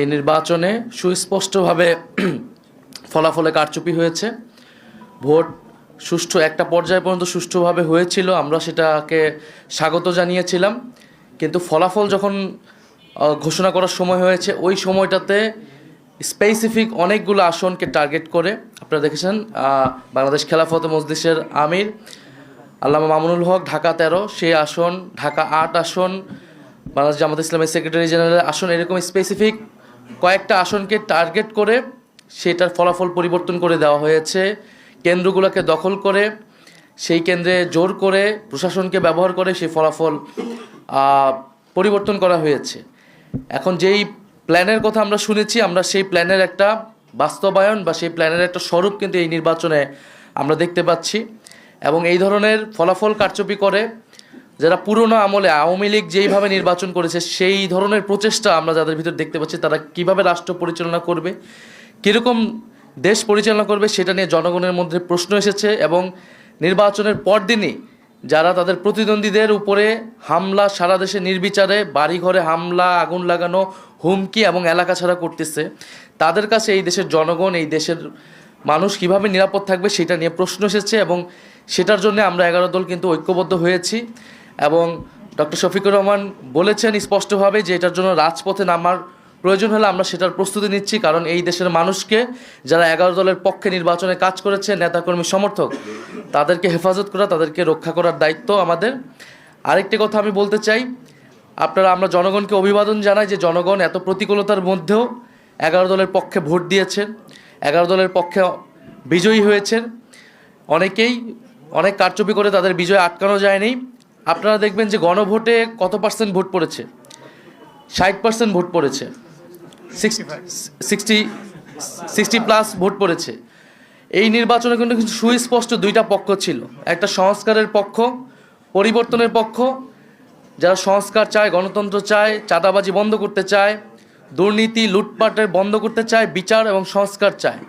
এই নির্বাচনে সুস্পষ্টভাবে ফলাফলে কারচুপি হয়েছে। ভোট সুষ্ঠু একটা পর্যায় পর্যন্ত সুষ্ঠুভাবে হয়েছিল, আমরা সেটাকে স্বাগত জানিয়েছিলাম। কিন্তু ফলাফল যখন ঘোষণা করার সময় হয়েছে, ওই সময়টাতে স্পেসিফিক অনেকগুলো আসনকে টার্গেট করে আপনারা দেখেছেন, বাংলাদেশ খেলাফত মজলিসের আমির আল্লামা মামুনুল হক ঢাকা 13, সেই আসন, ঢাকা 8 আসন, বাংলাদেশ জামাত ইসলামের সেক্রেটারি জেনারেলের আসন, এরকম স্পেসিফিক কয়েকটা আসনকে টার্গেট করে সেটার ফলাফল পরিবর্তন করে দেওয়া হয়েছে। কেন্দ্রগুলোকে দখল করে সেই কেন্দ্রে জোর করে প্রশাসনকে ব্যবহার করে সেই ফলাফল পরিবর্তন করা হয়েছে। এখন যেই প্ল্যানের কথা আমরা শুনেছি, আমরা সেই প্ল্যানের একটা বাস্তবায়ন বা সেই প্ল্যানের একটা স্বরূপ কিন্তু এই নির্বাচনে আমরা দেখতে পাচ্ছি। এবং এই ধরনের ফলাফল কারচুপি করে যারা পুরনো আমলে আওয়ামী লীগ যেইভাবে নির্বাচন করেছে, সেই ধরনের প্রচেষ্টা আমরা যাদের ভিতর দেখতে পাচ্ছি, তারা কিভাবে রাষ্ট্র পরিচালনা করবে, কীরকম দেশ পরিচালনা করবে, সেটা নিয়ে জনগণের মধ্যে প্রশ্ন এসেছে। এবং নির্বাচনের পরদিনই যারা তাদের প্রতিদ্বন্দ্বীদের উপরে হামলা, সারা দেশে নির্বিচারে বাড়িঘরে হামলা, আগুন লাগানো, হুমকি এবং এলাকা ছাড়া করতেছে, তাদের কাছে এই দেশের জনগণ, এই দেশের মানুষ কিভাবে নিরাপদ থাকবে সেটা নিয়ে প্রশ্ন এসেছে। এবং সেটার জন্য আমরা 11 দল কিন্তু ঐক্যবদ্ধ হয়েছি। এবং ডক্টর শফিকুর রহমান বলেছেন স্পষ্টভাবে যে এটার জন্য রাজপথে নামার প্রয়োজন হলে আমরা সেটার প্রস্তুতি নিচ্ছি। কারণ এই দেশের মানুষকে, যারা 11 দলের পক্ষে নির্বাচনে কাজ করেছে, নেতাকর্মী সমর্থক, তাদেরকে হেফাজত করা, তাদেরকে রক্ষা করার দায়িত্ব আমাদের। আরেকটি কথা আমি বলতে চাই, আমরা জনগণকে অভিবাদন জানাই যে জনগণ এত প্রতিকূলতার মধ্যেও 11 দলের পক্ষে ভোট দিয়েছেন, 11 দলের পক্ষে বিজয়ী হয়েছেন। অনেকেই অনেক কারচুপি করে তাদের বিজয় আটকানো যায়নি। আপনারা দেখবেন যে গণভোটে কত পার্সেন্ট ভোট পড়েছে, 60% ভোট পড়েছে, 60+ ভোট পড়েছে। এই নির্বাচনে কিন্তু সুস্পষ্ট দুইটা পক্ষ ছিল, একটা সংস্কারের পক্ষ, পরিবর্তনের পক্ষ, যারা সংস্কার চায়, গণতন্ত্র চায়, চাঁদাবাজি বন্ধ করতে চায়, দুর্নীতি লুটপাটের বন্ধ করতে চায়, বিচার এবং সংস্কার চায়,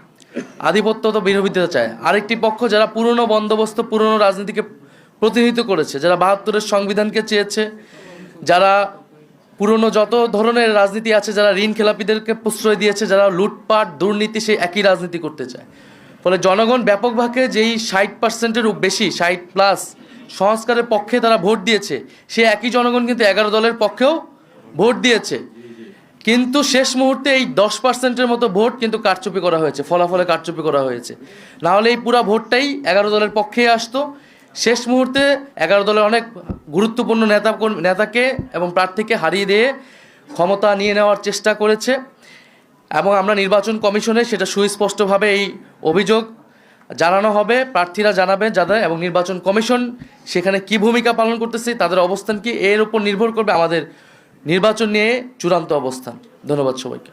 আধিপত্য তো বিরোধিতা চায়। আরেকটি পক্ষ যারা পুরনো বন্দোবস্ত, পুরনো রাজনীতিকে প্রতিনিধিত্ব করেছে, যারা 72-এর সংবিধানকে চেয়েছে, যারা পুরনো যত ধরনের রাজনীতি আছে, যারা ঋণ খেলাপিদেরকে প্রশ্রয় দিয়েছে, যারা লুটপাট দুর্নীতি, সেই একই রাজনীতি করতে চায়। ফলে জনগণ ব্যাপকভাবে যেই 60%-এর বেশি, 60+ সংস্কারের পক্ষে তারা ভোট দিয়েছে, সে একই জনগণ কিন্তু 11 দলের পক্ষেও ভোট দিয়েছে। কিন্তু শেষ মুহূর্তে এই 10%-এর মতো ভোট কিন্তু কারচুপি করা হয়েছে, ফলাফলে কারচুপি করা হয়েছে। নাহলে এই পুরা ভোটটাই 11 দলের পক্ষেই আসতো। শেষ মুহূর্তে 11 দলের অনেক গুরুত্বপূর্ণ নেতাকে এবং প্রার্থীকে হারিয়ে দিয়ে ক্ষমতা নিয়ে নেওয়ার চেষ্টা করেছে। এবং আমরা নির্বাচন কমিশনে সেটা সুস্পষ্টভাবে এই অভিযোগ জানানো হবে, প্রার্থীরা জানাবে যাদের, এবং নির্বাচন কমিশন সেখানে কি ভূমিকা পালন করতেছে, তাদের অবস্থান কি, এর উপর নির্ভর করবে আমাদের নির্বাচন নিয়ে চূড়ান্ত অবস্থান। ধন্যবাদ সবাইকে।